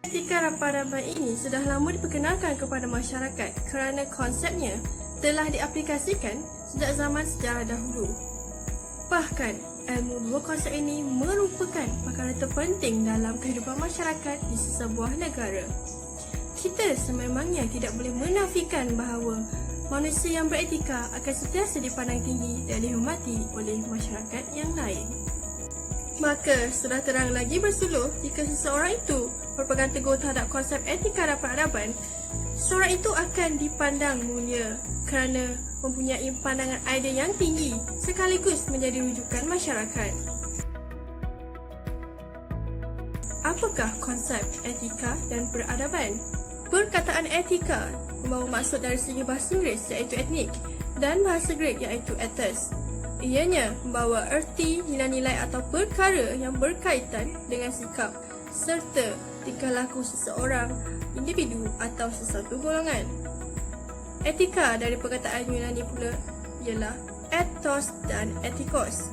Etika raba-raba ini sudah lama diperkenalkan kepada masyarakat kerana konsepnya telah diaplikasikan sejak zaman sejarah dahulu. Bahkan, ilmu dua konsep ini merupakan perkara terpenting dalam kehidupan masyarakat di sesebuah negara. Kita sememangnya tidak boleh menafikan bahawa manusia yang beretika akan sentiasa dipandang tinggi dan dihormati oleh masyarakat yang lain. Maka, sudah terang lagi bersuluh jika seseorang itu berpegang teguh terhadap konsep etika dan peradaban, seseorang itu akan dipandang mulia kerana mempunyai pandangan idea yang tinggi sekaligus menjadi rujukan masyarakat. Apakah konsep etika dan peradaban? Perkataan etika membawa maksud dari segi bahasa Inggeris iaitu etnik dan bahasa Greek iaitu ethos. Ianya membawa erti nilai-nilai atau perkara yang berkaitan dengan sikap serta tingkah laku seseorang, individu atau sesuatu golongan. Etika dari perkataan Yunani pula ialah ethos dan etikos.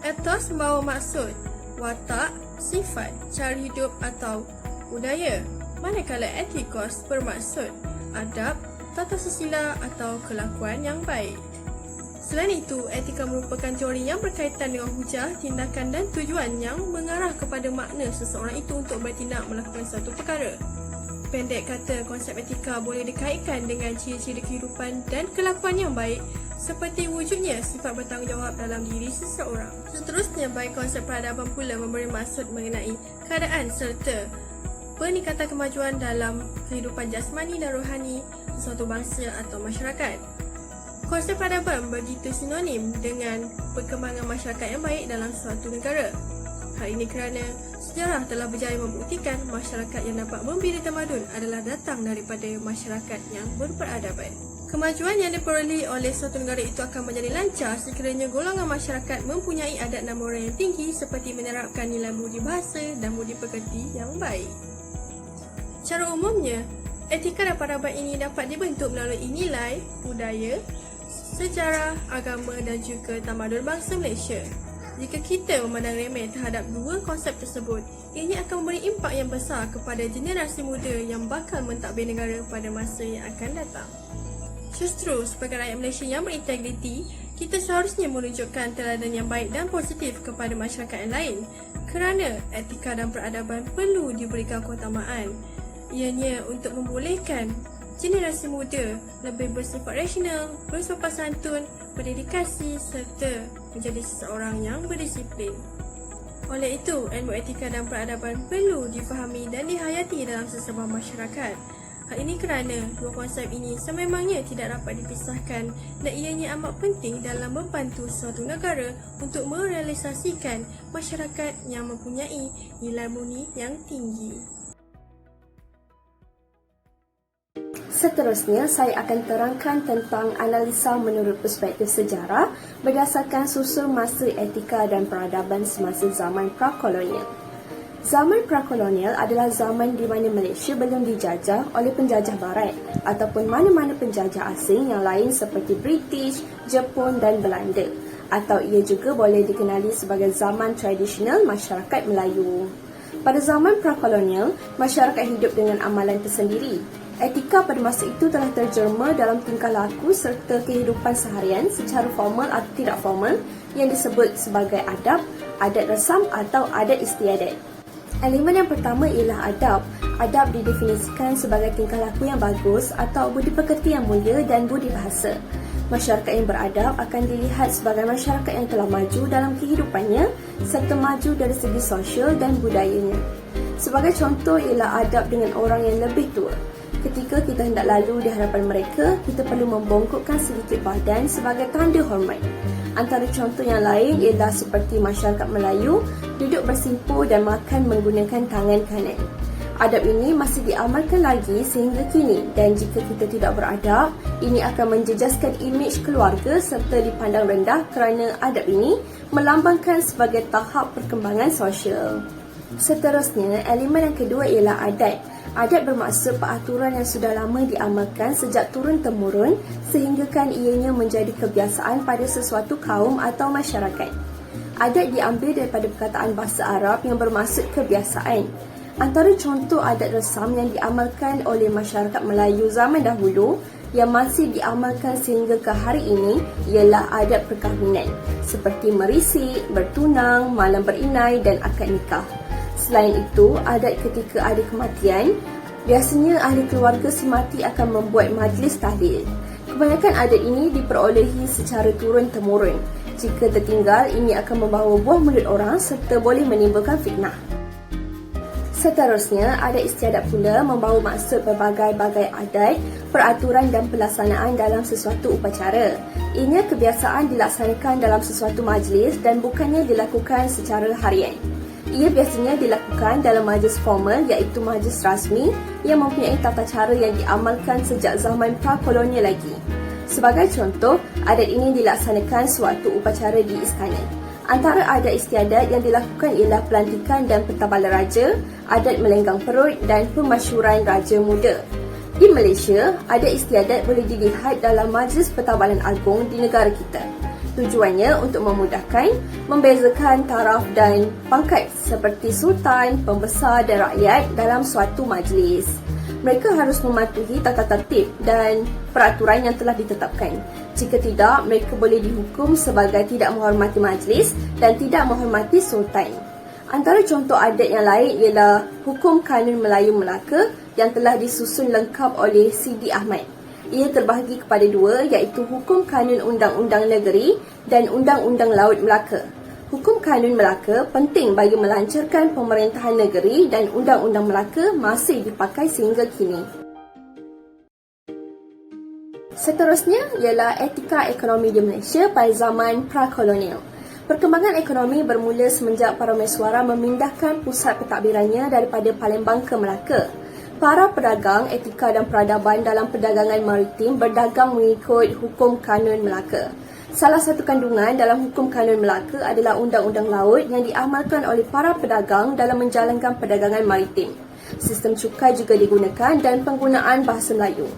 Ethos membawa maksud watak, sifat, cara hidup atau budaya, manakala etikos bermaksud adab, tata susila atau kelakuan yang baik. Selain itu, etika merupakan teori yang berkaitan dengan hujah, tindakan dan tujuan yang mengarah kepada makna seseorang itu untuk bertindak melakukan suatu perkara. Pendek kata, konsep etika boleh dikaitkan dengan ciri-ciri kehidupan dan kelakuan yang baik seperti wujudnya sifat bertanggungjawab dalam diri seseorang. Seterusnya, baik konsep peradaban pula memberi maksud mengenai keadaan serta peningkatan kemajuan dalam kehidupan jasmani dan rohani sesuatu bangsa atau masyarakat. Konsep peradaban begitu sinonim dengan perkembangan masyarakat yang baik dalam suatu negara. Hal ini kerana sejarah telah berjaya membuktikan masyarakat yang dapat membina tamadun adalah datang daripada masyarakat yang berperadaban. Kemajuan yang diperolehi oleh suatu negara itu akan menjadi lancar sekiranya golongan masyarakat mempunyai adat dan moral yang tinggi seperti menerapkan nilai budi bahasa dan budi pekerti yang baik. Secara umumnya, etika dan peradaban ini dapat dibentuk melalui nilai, budaya, sejarah, agama dan juga tamadun bangsa Malaysia. Jika kita memandang remeh terhadap dua konsep tersebut, ianya akan memberi impak yang besar kepada generasi muda yang bakal mentadbir negara pada masa yang akan datang. Justru sebagai rakyat Malaysia yang berintegriti, kita seharusnya menunjukkan teladan yang baik dan positif kepada masyarakat yang lain kerana etika dan peradaban perlu diberikan keutamaan. Ianya untuk membolehkan generasi muda lebih bersifat rasional, bersopan santun, berdedikasi serta menjadi seseorang yang berdisiplin. Oleh itu, ilmu etika dan peradaban perlu difahami dan dihayati dalam sesebuah masyarakat. Hal ini kerana dua konsep ini sememangnya tidak dapat dipisahkan dan ianya amat penting dalam membantu suatu negara untuk merealisasikan masyarakat yang mempunyai nilai murni yang tinggi. Seterusnya, saya akan terangkan tentang analisa menurut perspektif sejarah berdasarkan susul masa etika dan peradaban semasa zaman prakolonial. Zaman prakolonial adalah zaman di mana Malaysia belum dijajah oleh penjajah barat ataupun mana-mana penjajah asing yang lain seperti British, Jepun dan Belanda, atau ia juga boleh dikenali sebagai zaman tradisional masyarakat Melayu. Pada zaman prakolonial, masyarakat hidup dengan amalan tersendiri. Etika pada masa itu telah terjerma dalam tingkah laku serta kehidupan seharian secara formal atau tidak formal yang disebut sebagai adab, adat rasam atau adat istiadat. Elemen yang pertama ialah adab. Adab didefinisikan sebagai tingkah laku yang bagus atau budi pekerti yang mulia dan budi bahasa. Masyarakat yang beradab akan dilihat sebagai masyarakat yang telah maju dalam kehidupannya serta maju dari segi sosial dan budayanya. Sebagai contoh ialah adab dengan orang yang lebih tua. Ketika kita hendak lalu di hadapan mereka, kita perlu membongkokkan sedikit badan sebagai tanda hormat. Antara contoh yang lain ialah seperti masyarakat Melayu duduk bersimpuh dan makan menggunakan tangan kanan. Adab ini masih diamalkan lagi sehingga kini dan jika kita tidak beradab, ini akan menjejaskan imej keluarga serta dipandang rendah kerana adab ini melambangkan sebagai tahap perkembangan sosial. Seterusnya, elemen yang kedua ialah adat. Adat bermaksud peraturan yang sudah lama diamalkan sejak turun-temurun sehinggakan ianya menjadi kebiasaan pada sesuatu kaum atau masyarakat. Adat diambil daripada perkataan bahasa Arab yang bermaksud kebiasaan. Antara contoh adat resam yang diamalkan oleh masyarakat Melayu zaman dahulu yang masih diamalkan sehingga ke hari ini ialah adat perkahwinan seperti merisik, bertunang, malam berinai dan akad nikah. Selain itu, adat ketika ada kematian, biasanya ahli keluarga si mati akan membuat majlis tahlil. Kebanyakan adat ini diperolehi secara turun-temurun. Jika tertinggal, ini akan membawa buah mulut orang serta boleh menimbulkan fitnah. Seterusnya, adat istiadat pula membawa maksud berbagai-bagai adat, peraturan dan pelaksanaan dalam sesuatu upacara. Ianya kebiasaan dilaksanakan dalam sesuatu majlis dan bukannya dilakukan secara harian. Ia biasanya dilakukan dalam majlis formal iaitu majlis rasmi yang mempunyai tata cara yang diamalkan sejak zaman pra-kolonial lagi. Sebagai contoh, adat ini dilaksanakan sewaktu upacara di istana. Antara adat istiadat yang dilakukan ialah pelantikan dan pentabalan raja, adat melenggang perut dan pemasyuran raja muda. Di Malaysia, adat istiadat boleh dilihat dalam majlis pentabalan agung di negara kita. Tujuannya untuk memudahkan, membezakan taraf dan pangkat seperti sultan, pembesar dan rakyat dalam suatu majlis. Mereka harus mematuhi tata tertib dan peraturan yang telah ditetapkan. Jika tidak, mereka boleh dihukum sebagai tidak menghormati majlis dan tidak menghormati sultan. Antara contoh adat yang lain ialah Hukum Kanun Melayu Melaka yang telah disusun lengkap oleh Sidi Ahmad. Ia terbahagi kepada dua iaitu Hukum Kanun Undang-Undang Negeri dan Undang-Undang Laut Melaka. Hukum Kanun Melaka penting bagi melancarkan pemerintahan negeri dan Undang-Undang Melaka masih dipakai sehingga kini. Seterusnya ialah etika ekonomi di Malaysia pada zaman pra-kolonial. Perkembangan ekonomi bermula semenjak para mesuara memindahkan pusat pentadbirannya daripada Palembang ke Melaka. Para pedagang, etika dan peradaban dalam perdagangan maritim berdagang mengikut Hukum Kanun Melaka. Salah satu kandungan dalam Hukum Kanun Melaka adalah Undang-Undang Laut yang diamalkan oleh para pedagang dalam menjalankan perdagangan maritim. Sistem cukai juga digunakan dan penggunaan bahasa Melayu.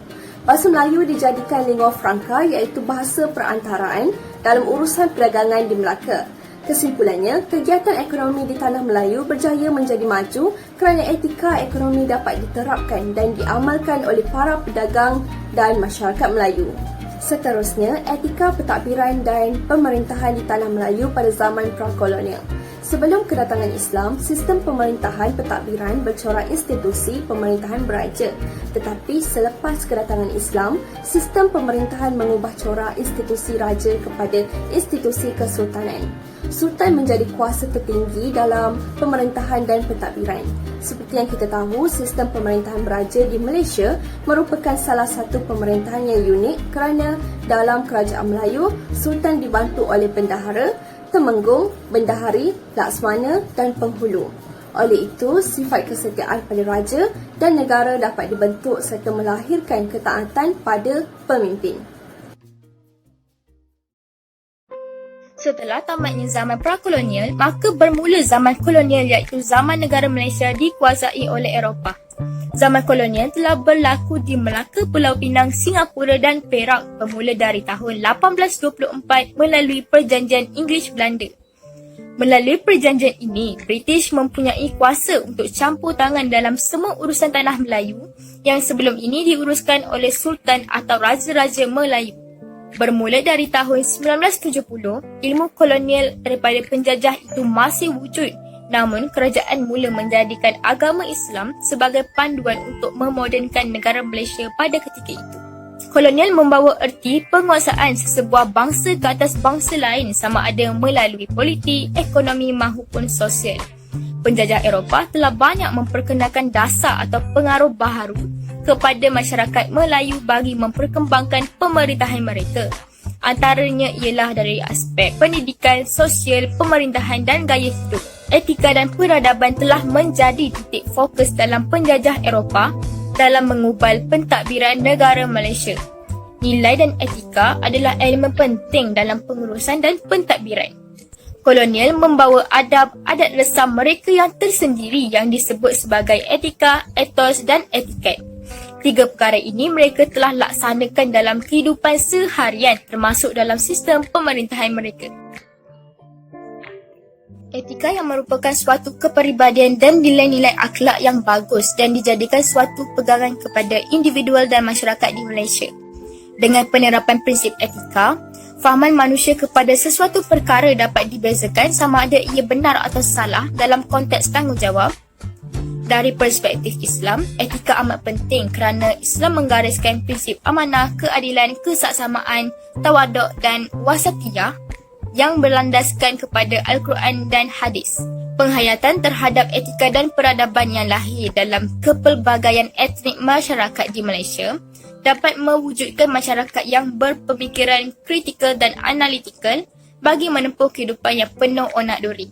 Bahasa Melayu dijadikan lingua franca iaitu bahasa perantaraan dalam urusan perdagangan di Melaka. Kesimpulannya, kegiatan ekonomi di Tanah Melayu berjaya menjadi maju kerana etika ekonomi dapat diterapkan dan diamalkan oleh para pedagang dan masyarakat Melayu. Seterusnya, etika pentadbiran dan pemerintahan di Tanah Melayu pada zaman pra-kolonial. Sebelum kedatangan Islam, sistem pemerintahan pentadbiran bercorak institusi pemerintahan beraja. Tetapi selepas kedatangan Islam, sistem pemerintahan mengubah corak institusi raja kepada institusi kesultanan. Sultan menjadi kuasa tertinggi dalam pemerintahan dan pentadbiran. Seperti yang kita tahu, sistem pemerintahan beraja di Malaysia merupakan salah satu pemerintahan yang unik kerana dalam kerajaan Melayu, Sultan dibantu oleh bendahara, temenggung, bendahari, laksmana dan penghulu. Oleh itu, sifat kesetiaan pada raja dan negara dapat dibentuk serta melahirkan ketaatan pada pemimpin. Setelah tamatnya zaman pra-kolonial, maka bermula zaman kolonial iaitu zaman negara Malaysia dikuasai oleh Eropah. Zaman kolonial telah berlaku di Melaka, Pulau Pinang, Singapura dan Perak bermula dari tahun 1824 melalui Perjanjian Inggeris-Belanda. Melalui perjanjian ini, British mempunyai kuasa untuk campur tangan dalam semua urusan tanah Melayu yang sebelum ini diuruskan oleh Sultan atau Raja-Raja Melayu. Bermula dari tahun 1970, ilmu kolonial daripada penjajah itu masih wujud. Namun, kerajaan mula menjadikan agama Islam sebagai panduan untuk memodernkan negara Malaysia pada ketika itu. Kolonial membawa erti penguasaan sesebuah bangsa ke atas bangsa lain sama ada melalui politik, ekonomi maupun sosial. Penjajah Eropah telah banyak memperkenalkan dasar atau pengaruh baharu kepada masyarakat Melayu bagi memperkembangkan pemerintahan mereka. Antaranya ialah dari aspek pendidikan, sosial, pemerintahan dan gaya hidup. Etika dan peradaban telah menjadi titik fokus dalam penjajah Eropah dalam mengubal pentadbiran negara Malaysia. Nilai dan etika adalah elemen penting dalam pengurusan dan pentadbiran. Kolonial membawa adab, adat resam mereka yang tersendiri yang disebut sebagai etika, etos dan etiket. Tiga perkara ini mereka telah laksanakan dalam kehidupan seharian termasuk dalam sistem pemerintahan mereka. Etika yang merupakan suatu kepribadian dan nilai-nilai akhlak yang bagus dan dijadikan suatu pegangan kepada individual dan masyarakat di Malaysia. Dengan penerapan prinsip etika, fahaman manusia kepada sesuatu perkara dapat dibezakan sama ada ia benar atau salah dalam konteks tanggungjawab. Dari perspektif Islam, etika amat penting kerana Islam menggariskan prinsip amanah, keadilan, kesaksamaan, tawaduk dan wasatiyah yang berlandaskan kepada Al-Quran dan hadis. Penghayatan terhadap etika dan peradaban yang lahir dalam kepelbagaian etnik masyarakat di Malaysia dapat mewujudkan masyarakat yang berpemikiran kritikal dan analitikal bagi menempuh kehidupan yang penuh onak duri.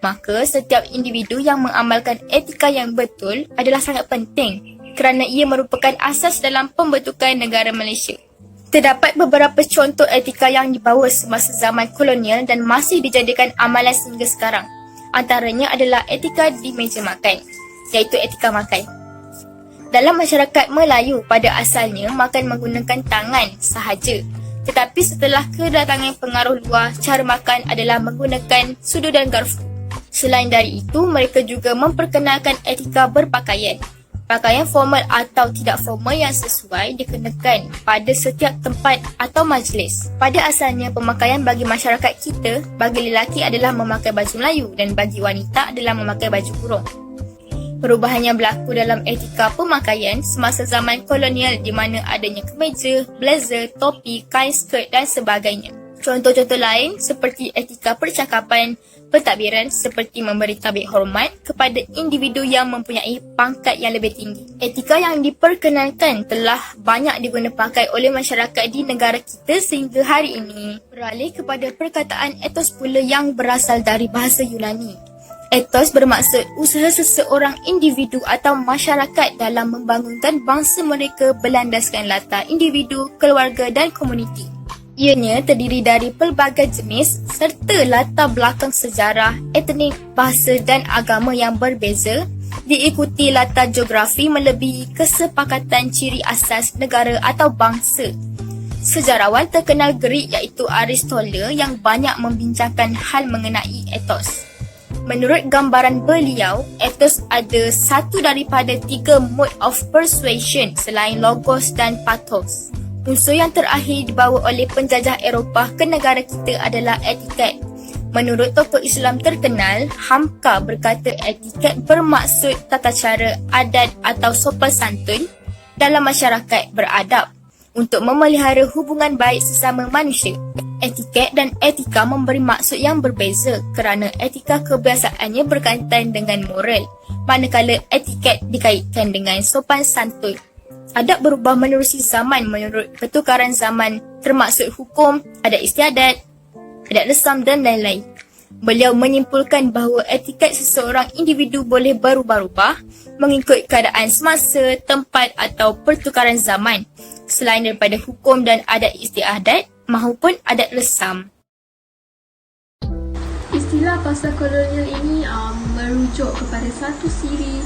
Maka setiap individu yang mengamalkan etika yang betul adalah sangat penting kerana ia merupakan asas dalam pembentukan negara Malaysia. Terdapat beberapa contoh etika yang dibawa semasa zaman kolonial dan masih dijadikan amalan sehingga sekarang. Antaranya adalah etika di meja makan, iaitu etika makan. Dalam masyarakat Melayu pada asalnya makan menggunakan tangan sahaja. Tetapi setelah kedatangan pengaruh luar, cara makan adalah menggunakan sudu dan garfu. Selain dari itu, mereka juga memperkenalkan etika berpakaian. Pakaian formal atau tidak formal yang sesuai dikenakan pada setiap tempat atau majlis. Pada asalnya, pemakaian bagi masyarakat kita, bagi lelaki adalah memakai baju Melayu dan bagi wanita adalah memakai baju kurung. Perubahan yang berlaku dalam etika pemakaian semasa zaman kolonial di mana adanya kemeja, blazer, topi, kain skirt dan sebagainya. Contoh-contoh lain seperti etika percakapan, pentadbiran seperti memberi tabik hormat kepada individu yang mempunyai pangkat yang lebih tinggi. Etika yang diperkenalkan telah banyak diguna pakai oleh masyarakat di negara kita sehingga hari ini. Beralih kepada perkataan ethos pula yang berasal dari bahasa Yunani. Ethos bermaksud usaha seseorang individu atau masyarakat dalam membangunkan bangsa mereka berlandaskan latar individu, keluarga dan komuniti. Ianya terdiri dari pelbagai jenis serta latar belakang sejarah, etnik, bahasa dan agama yang berbeza, diikuti latar geografi melebihi kesepakatan ciri asas negara atau bangsa. Sejarawan terkenal Greek iaitu Aristotle yang banyak membincangkan hal mengenai ethos. Menurut gambaran beliau, ethos ada satu daripada 3 mode of persuasion selain logos dan pathos. Unsur yang terakhir dibawa oleh penjajah Eropah ke negara kita adalah etiket. Menurut tokoh Islam terkenal, Hamka berkata etiket bermaksud tata cara, adat atau sopan santun dalam masyarakat beradab untuk memelihara hubungan baik sesama manusia. Etiket dan etika memberi maksud yang berbeza kerana etika kebiasaannya berkaitan dengan moral, manakala etiket dikaitkan dengan sopan santun. Adab berubah menerusi zaman menurut pertukaran zaman termaksud hukum, adat istiadat, adat lesam dan lain-lain. Beliau menyimpulkan bahawa etiket seseorang individu boleh berubah-ubah mengikut keadaan semasa, tempat atau pertukaran zaman selain daripada hukum dan adat istiadat maupun adat lesam. Istilah pasal kolonial ini merujuk kepada satu siri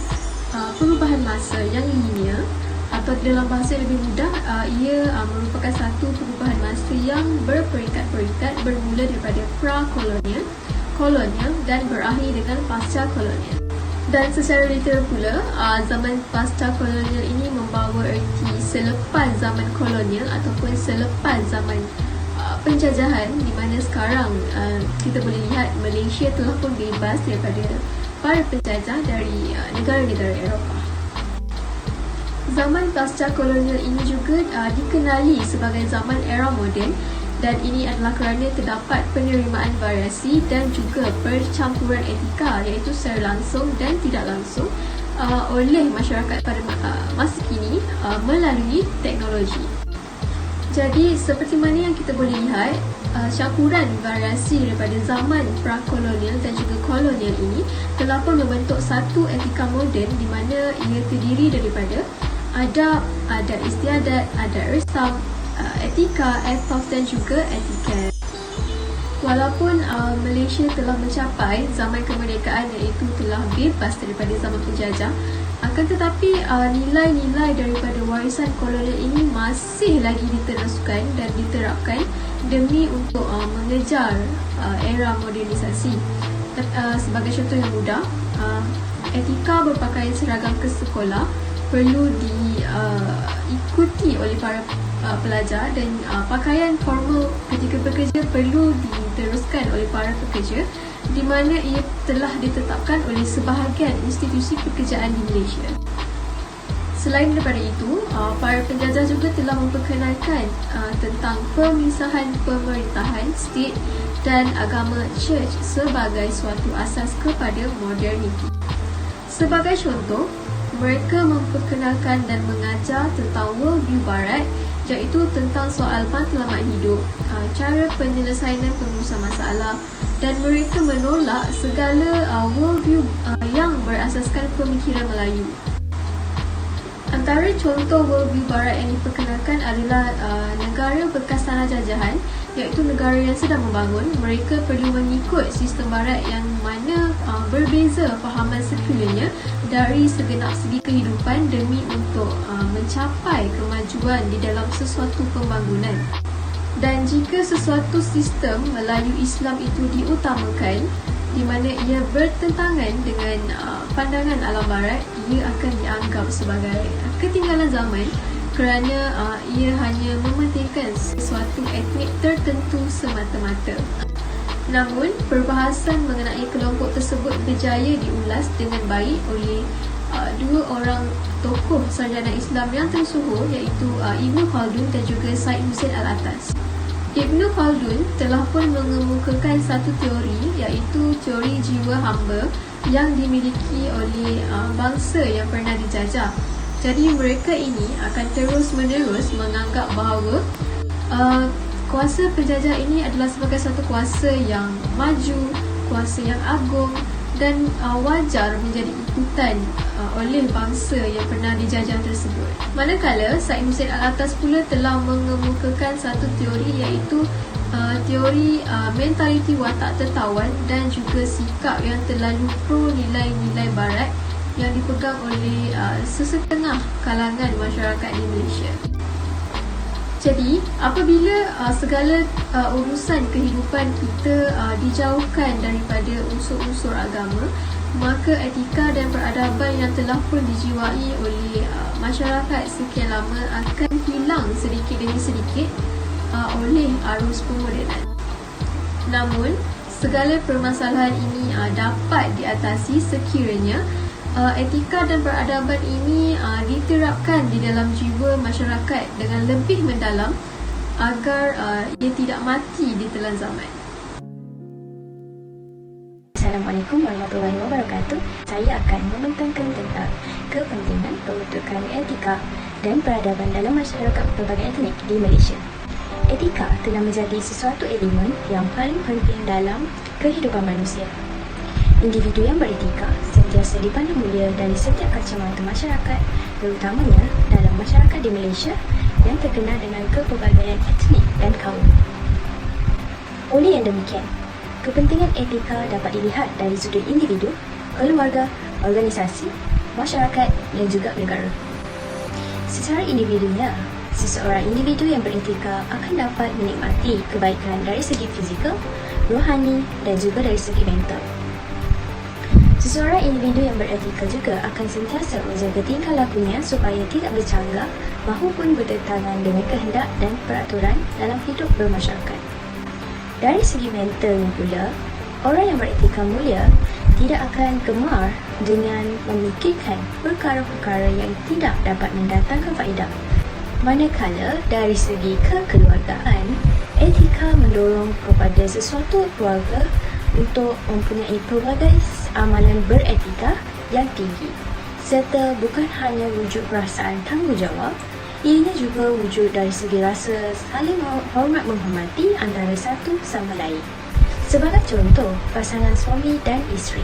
perubahan masa yang linear atau dalam bahasa yang lebih mudah, ia merupakan satu perubahan masa yang berperingkat-peringkat bermula daripada pra-kolonial, kolonial dan berakhir dengan pasca-kolonial. Dan secara literal pula, zaman pasca-kolonial ini membawa erti selepas zaman kolonial ataupun selepas zaman penjajahan, di mana sekarang kita boleh lihat Malaysia telah pun bebas daripada para penjajah dari negara-negara Eropah. Zaman pasca kolonial ini juga dikenali sebagai zaman era moden dan ini adalah kerana terdapat penerimaan variasi dan juga percampuran etika iaitu secara langsung dan tidak langsung oleh masyarakat pada masa kini melalui teknologi. Jadi seperti mana yang kita boleh lihat, campuran variasi daripada zaman pra-kolonial dan juga kolonial ini telah pun membentuk satu etika moden di mana ia terdiri daripada adab, adat istiadat, adat resam, etika, ethos dan juga etiket. Walaupun Malaysia telah mencapai zaman kemerdekaan iaitu telah bebas daripada zaman penjajah, akan tetapi nilai-nilai daripada warisan kolonial ini masih lagi diteruskan dan diterapkan demi untuk mengejar era modernisasi. Sebagai contoh yang mudah, etika berpakaian seragam ke sekolah perlu diikuti oleh para pelajar, dan pakaian formal ketika bekerja perlu diteruskan oleh para pekerja, di mana ia telah ditetapkan oleh sebahagian institusi pekerjaan di Malaysia. Selain daripada itu, para penjajah juga telah memperkenalkan tentang pemisahan pemerintahan, state dan agama church sebagai suatu asas kepada moderniti. Sebagai contoh, mereka memperkenalkan dan mengajar tentang worldview barat, iaitu tentang soal matlamat hidup, cara penyelesaian pengurusan masalah, dan mereka menolak segala worldview yang berasaskan pemikiran Melayu. Antara contoh worldview barat yang diperkenalkan adalah negara bekas tanah jajahan, iaitu negara yang sedang membangun. Mereka perlu mengikut sistem barat yang mana berbeza fahaman sekularnya dari segenap segi kehidupan demi untuk mencapai kemajuan di dalam sesuatu pembangunan. Dan jika sesuatu sistem Melayu Islam itu diutamakan, di mana ia bertentangan dengan pandangan alam barat, ia akan dianggap sebagai ketinggalan zaman kerana ia hanya mementingkan sesuatu etnik tertentu semata-mata. Namun, perbahasan mengenai kelompok tersebut berjaya diulas dengan baik oleh dua orang tokoh sarjana Islam yang tersohor, iaitu Ibn Khaldun dan juga Syed Hussein Alatas. Ibn Khaldun telah pun mengemukakan satu teori, iaitu teori jiwa hamba yang dimiliki oleh bangsa yang pernah dijajah. Jadi mereka ini akan terus-menerus menganggap bahawa kuasa penjajah ini adalah sebagai satu kuasa yang maju, kuasa yang agung dan wajar menjadi ikutan oleh bangsa yang pernah dijajah tersebut. Manakala Syed Hussein Alatas pula telah mengemukakan satu teori, iaitu teori mentaliti watak tertawan dan juga sikap yang terlalu pro nilai-nilai barat yang dipegang oleh sesetengah kalangan masyarakat di Malaysia. Jadi, apabila segala urusan kehidupan kita dijauhkan daripada unsur-unsur agama, maka etika dan peradaban yang telah pun dijiwai oleh masyarakat sekian lama akan hilang sedikit demi sedikit oleh arus pemodenan. Namun, segala permasalahan ini dapat diatasi sekiranya etika dan peradaban ini diterapkan di dalam jiwa masyarakat dengan lebih mendalam agar ia tidak mati di telan zaman. Assalamualaikum warahmatullahi wabarakatuh. Saya akan membentangkan tentang kepentingan pembentukan etika dan peradaban dalam masyarakat berbagai etnik di Malaysia. Etika telah menjadi sesuatu elemen yang paling penting dalam kehidupan manusia. Individu yang beretika sentiasa dipandang mulia dari setiap kacamata masyarakat, terutamanya dalam masyarakat di Malaysia yang terkenal dengan kepelbagaian etnik dan kaum. Oleh yang demikian, kepentingan etika dapat dilihat dari sudut individu, keluarga, organisasi, masyarakat dan juga negara. Secara individunya, seseorang individu yang beretika akan dapat menikmati kebaikan dari segi fizikal, rohani dan juga dari segi mental. Seseorang individu yang beretika juga akan sentiasa menjaga tingkah lakunya supaya tidak bercanggah maupun bertentangan dengan kehendak dan peraturan dalam hidup bermasyarakat. Dari segi mentalnya pula, orang yang beretika mulia tidak akan gemar dengan memikirkan perkara-perkara yang tidak dapat mendatangkan faedah. Manakala dari segi kekeluargaan, etika mendorong kepada sesuatu keluarga untuk mempunyai pelbagai amalan beretika yang tinggi, serta bukan hanya wujud perasaan tanggungjawab, ianya juga wujud dari segi rasa saling hormat menghormati antara satu sama lain. Sebagai contoh, pasangan suami dan isteri.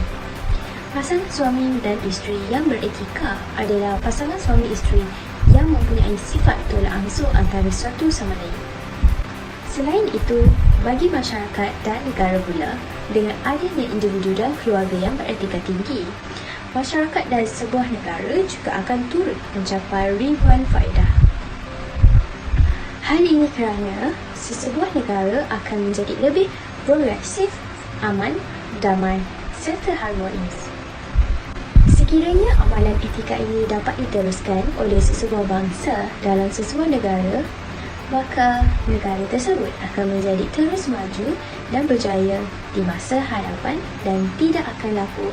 Pasangan suami dan isteri yang beretika adalah pasangan suami isteri yang mempunyai sifat tolak ansur antara satu sama lain. Selain itu, bagi masyarakat dan negara pula, dengan adanya individu dan keluarga yang beretika tinggi, masyarakat dan sebuah negara juga akan turut mencapai ribuan faedah. Hal ini kerana sesebuah negara akan menjadi lebih progresif, aman, damai serta harmonis. Sekiranya amalan etika ini dapat diteruskan oleh sesebuah bangsa dalam sesebuah negara, maka negara tersebut akan menjadi terus maju dan berjaya di masa hadapan dan tidak akan lapuk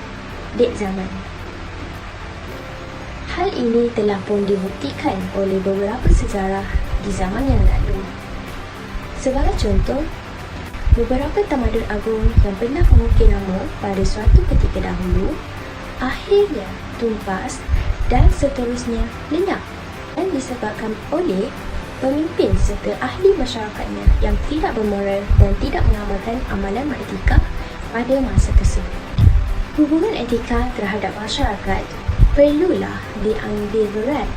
dek zaman. Hal ini telah pun dibuktikan oleh beberapa sejarah di zaman yang lalu. Sebagai contoh, beberapa tamadun agung yang pernah mengukir nama pada suatu ketika dahulu akhirnya tumpas dan seterusnya lenyap dan disebabkan oleh pemimpin serta ahli masyarakatnya yang tidak bermoral dan tidak mengamalkan amalan etika pada masa tersebut. Hubungan etika terhadap masyarakat perlulah diambil berat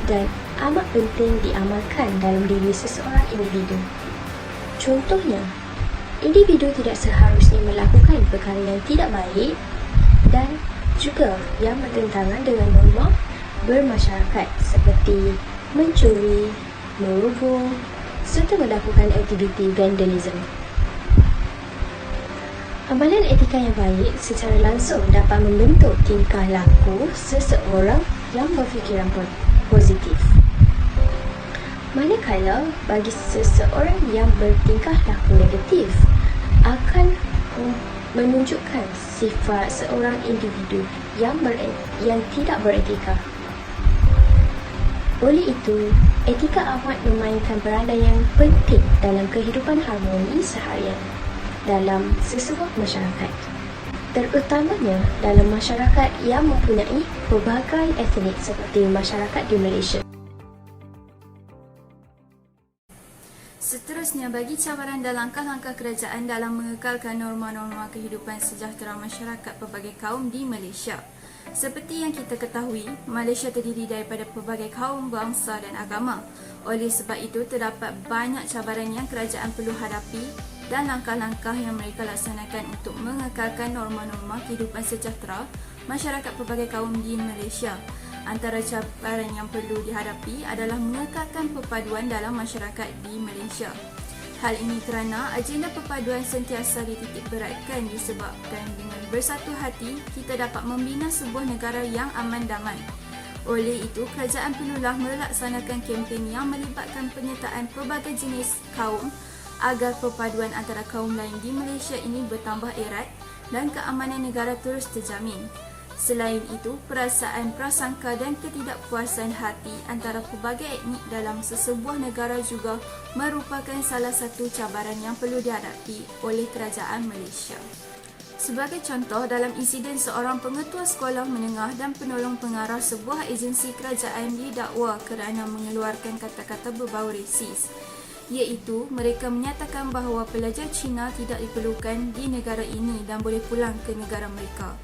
dan amat penting diamalkan dalam diri seseorang individu. Contohnya, individu tidak seharusnya melakukan perkara yang tidak baik dan juga yang bertentangan dengan norma bermasyarakat seperti mencuri, merubung serta melakukan aktiviti vandalism. Amalan etika yang baik secara langsung dapat membentuk tingkah laku seseorang yang berfikiran positif. Manakala bagi seseorang yang bertingkah laku negatif akan menunjukkan sifat seorang individu yang tidak beretika. Oleh itu, etika amat memainkan peranan yang penting dalam kehidupan harmoni seharian dalam sesebuah masyarakat, terutamanya dalam masyarakat yang mempunyai pelbagai etnik seperti masyarakat di Malaysia. Seterusnya, bagi cabaran dan langkah-langkah kerajaan dalam mengekalkan norma-norma kehidupan sejahtera masyarakat pelbagai kaum di Malaysia. Seperti yang kita ketahui, Malaysia terdiri daripada pelbagai kaum, bangsa dan agama. Oleh sebab itu, terdapat banyak cabaran yang kerajaan perlu hadapi dan langkah-langkah yang mereka laksanakan untuk mengekalkan norma-norma kehidupan sejahtera masyarakat pelbagai kaum di Malaysia. Antara cabaran yang perlu dihadapi adalah mengekalkan perpaduan dalam masyarakat di Malaysia. Hal ini kerana agenda perpaduan sentiasa dititik beratkan disebabkan dengan bersatu hati kita dapat membina sebuah negara yang aman damai. Oleh itu, kerajaan perlulah melaksanakan kempen yang melibatkan penyertaan pelbagai jenis kaum agar perpaduan antara kaum lain di Malaysia ini bertambah erat dan keamanan negara terus terjamin. Selain itu, perasaan prasangka dan ketidakpuasan hati antara pelbagai etnik dalam sesebuah negara juga merupakan salah satu cabaran yang perlu dihadapi oleh kerajaan Malaysia. Sebagai contoh, dalam insiden seorang pengetua sekolah menengah dan penolong pengarah sebuah agensi kerajaan didakwa kerana mengeluarkan kata-kata berbau resis, iaitu mereka menyatakan bahawa pelajar Cina tidak diperlukan di negara ini dan boleh pulang ke negara mereka.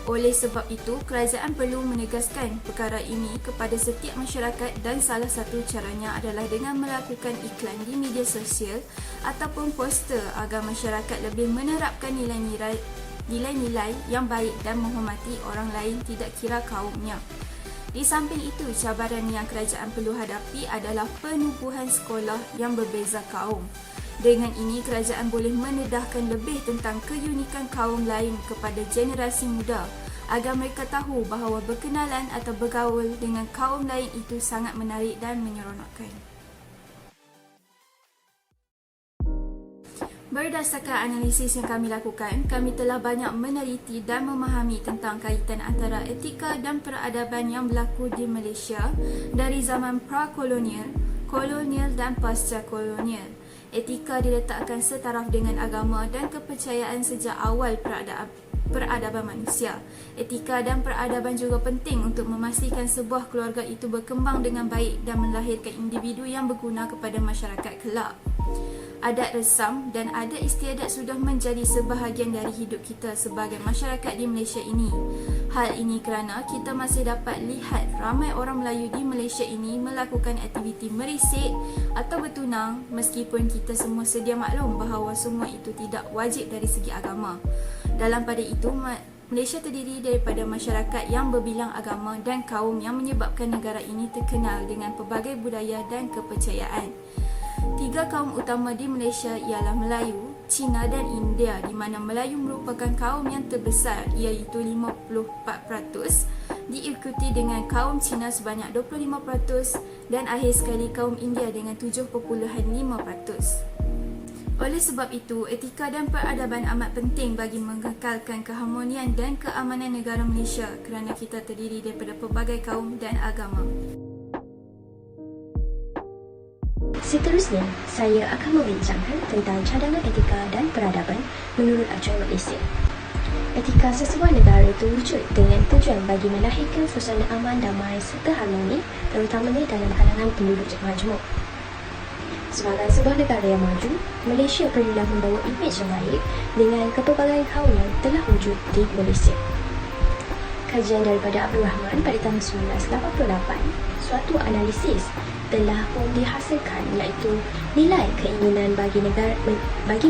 Oleh sebab itu, kerajaan perlu menegaskan perkara ini kepada setiap masyarakat dan salah satu caranya adalah dengan melakukan iklan di media sosial ataupun poster agar masyarakat lebih menerapkan nilai-nilai yang baik dan menghormati orang lain tidak kira kaumnya. Di samping itu, cabaran yang kerajaan perlu hadapi adalah penubuhan sekolah yang berbeza kaum. Dengan ini, kerajaan boleh mendedahkan lebih tentang keunikan kaum lain kepada generasi muda agar mereka tahu bahawa berkenalan atau bergaul dengan kaum lain itu sangat menarik dan menyeronokkan. Berdasarkan analisis yang kami lakukan, kami telah banyak meneliti dan memahami tentang kaitan antara etika dan peradaban yang berlaku di Malaysia dari zaman pra-kolonial, kolonial dan pasca-kolonial. Etika diletakkan setaraf dengan agama dan kepercayaan sejak awal peradaban manusia. Etika dan peradaban juga penting untuk memastikan sebuah keluarga itu berkembang dengan baik dan melahirkan individu yang berguna kepada masyarakat kelak. Adat resam dan adat istiadat sudah menjadi sebahagian dari hidup kita sebagai masyarakat di Malaysia ini. Hal ini kerana kita masih dapat lihat ramai orang Melayu di Malaysia ini melakukan aktiviti merisik atau bertunang meskipun kita semua sedia maklum bahawa semua itu tidak wajib dari segi agama. Dalam pada itu, Malaysia terdiri daripada masyarakat yang berbilang agama dan kaum yang menyebabkan negara ini terkenal dengan pelbagai budaya dan kepercayaan. 3 kaum utama di Malaysia ialah Melayu, Cina dan India, di mana Melayu merupakan kaum yang terbesar iaitu 54%, diikuti dengan kaum Cina sebanyak 25% dan akhir sekali kaum India dengan 7.5%. Oleh sebab itu, etika dan peradaban amat penting bagi mengekalkan keharmonian dan keamanan negara Malaysia kerana kita terdiri daripada pelbagai kaum dan agama. Seterusnya, saya akan membincangkan tentang cadangan etika dan peradaban menurut acuan Malaysia. Etika sesebuah negara terwujud dengan tujuan bagi melahirkan suasana aman, damai serta harmoni, terutamanya dalam kalangan penduduk majmuk. Sebagai sebuah negara yang maju, Malaysia perlulah membawa imej yang baik dengan kepelbagaian kaum yang telah wujud di Malaysia. Kajian daripada Abdul Rahman pada tahun 1988, suatu analisis telah pun dihasilkan iaitu nilai keinginan bagi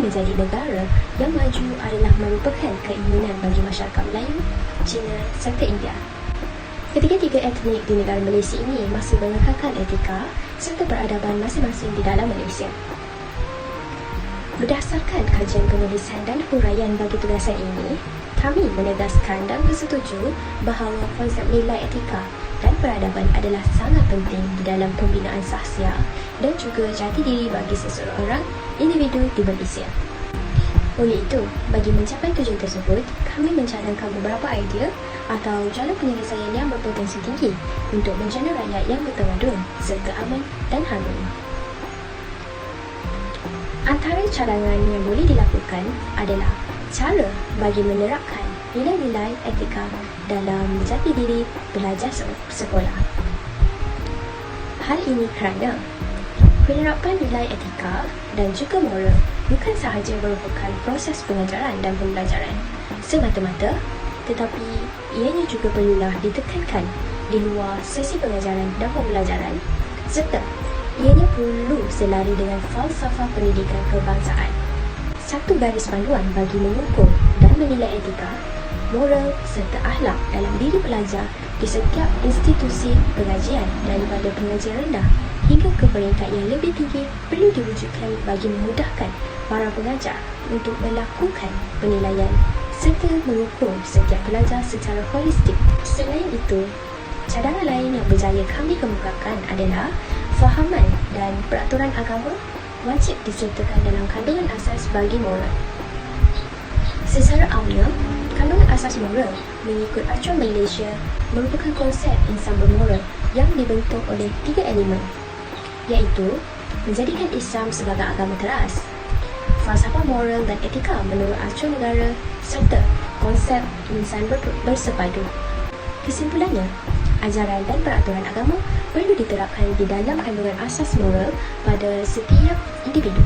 menjadi negara yang maju adalah merupakan keinginan bagi masyarakat Melayu, Cina serta India. Ketiga-tiga etnik di negara Malaysia ini masih mengekalkan etika serta peradaban masing-masing di dalam Malaysia. Berdasarkan kajian penulisan dan huraian bagi tugasan ini, kami menegaskan dan bersetuju bahawa konsep nilai etika dan peradaban adalah sangat penting di dalam pembinaan sahsia dan juga jati diri bagi seseorang individu di Malaysia. Oleh itu, bagi mencapai tujuan tersebut, kami mencadangkan beberapa idea atau jalan penyelesaian yang berpotensi tinggi untuk menjana rakyat yang bertamadun serta aman dan harmoni. Antara cadangan yang boleh dilakukan adalah cara bagi menerapkan nilai-nilai etika dalam jati diri pelajar sekolah. Hal ini kerana penerapan nilai etika dan juga moral bukan sahaja merupakan proses pengajaran dan pembelajaran semata-mata, tetapi ianya juga perlulah ditekankan di luar sesi pengajaran dan pembelajaran, serta ianya perlu selari dengan falsafah pendidikan kebangsaan. Satu garis panduan bagi mengukur dan menilai etika, moral serta akhlak dalam diri pelajar di setiap institusi pengajian daripada pengajian rendah hingga ke peringkat yang lebih tinggi perlu diwujudkan bagi memudahkan para pengajar untuk melakukan penilaian serta mengukur setiap pelajar secara holistik. Selain itu, cadangan lain yang berjaya kami kemukakan adalah fahaman dan peraturan agama wajib disertakan dalam kandungan asas bagi moral. Secara amnya, kandungan asas moral mengikut acuan Malaysia merupakan konsep insan bermoral yang dibentuk oleh 3 elemen, iaitu menjadikan Islam sebagai agama teras, falsafah moral dan etika menurut acuan negara serta konsep insan bersepadu. Kesimpulannya, ajaran dan peraturan agama perlu diterapkan di dalam kandungan asas moral pada setiap individu.